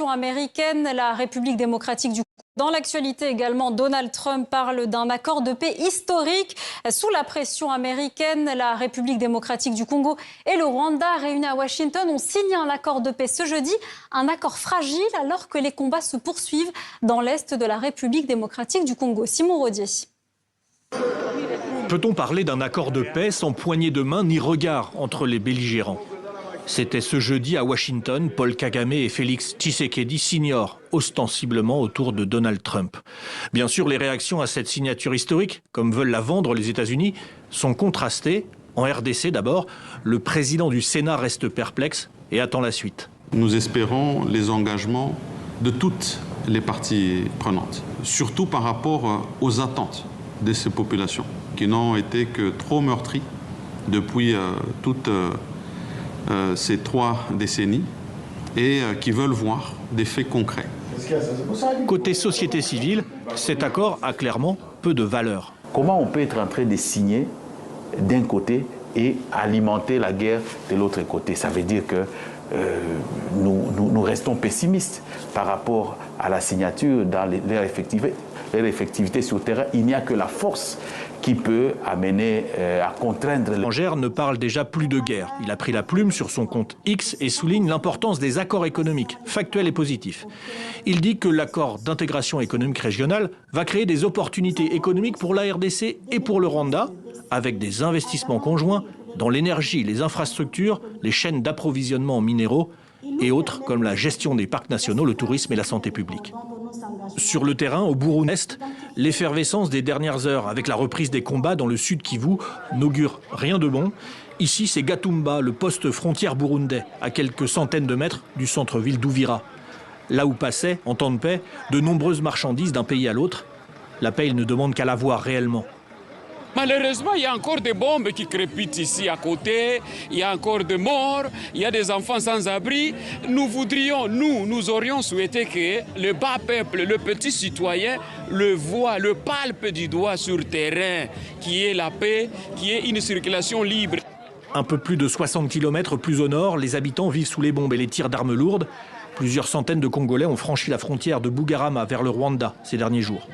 Américaine, la République démocratique du Congo. Dans l'actualité également, Donald Trump parle d'un accord de paix historique. Sous la pression américaine, la République démocratique du Congo et le Rwanda, réunis à Washington, ont signé un accord de paix ce jeudi. Un accord fragile alors que les combats se poursuivent dans l'est de la République démocratique du Congo. Simon Rodier. Peut-on parler d'un accord de paix sans poignée de main ni regard entre les belligérants? C'était ce jeudi à Washington, Paul Kagame et Félix Tshisekedi s'ignorent ostensiblement autour de Donald Trump. Bien sûr, les réactions à cette signature historique, comme veulent la vendre les États-Unis, sont contrastées. En RDC d'abord, le président du Sénat reste perplexe et attend la suite. Nous espérons les engagements de toutes les parties prenantes, surtout par rapport aux attentes de ces populations, qui n'ont été que trop meurtries depuis toutes ces 3 décennies et qui veulent voir des faits concrets. Côté société civile, cet accord a clairement peu de valeur. Comment on peut être en train de signer d'un côté et alimenter la guerre de l'autre côté? Ça veut dire que nous restons pessimistes par rapport à la signature dans leur effectivité sur le terrain. Il n'y a que la force qui peut amener à contraindre. L'étranger ne parle déjà plus de guerre. Il a pris la plume sur son compte X et souligne l'importance des accords économiques, factuels et positifs. Il dit que l'accord d'intégration économique régionale va créer des opportunités économiques pour la RDC et pour le Rwanda, avec des investissements conjoints dans l'énergie, les infrastructures, les chaînes d'approvisionnement en minéraux et autres comme la gestion des parcs nationaux, le tourisme et la santé publique. Sur le terrain, au Burundi, l'effervescence des dernières heures avec la reprise des combats dans le sud Kivu n'augure rien de bon. Ici, c'est Gatumba, le poste frontière burundais, à quelques centaines de mètres du centre-ville d'Uvira. Là où passaient, en temps de paix, de nombreuses marchandises d'un pays à l'autre. La paix, il ne demande qu'à la voir réellement. Malheureusement, il y a encore des bombes qui crépitent ici à côté, il y a encore des morts, il y a des enfants sans abri. Nous aurions souhaité que le bas peuple, le petit citoyen, le voit, le palpe du doigt sur le terrain, qui est la paix, qui est une circulation libre. Un peu plus de 60 km plus au nord, les habitants vivent sous les bombes et les tirs d'armes lourdes. Plusieurs centaines de Congolais ont franchi la frontière de Bugarama vers le Rwanda ces derniers jours.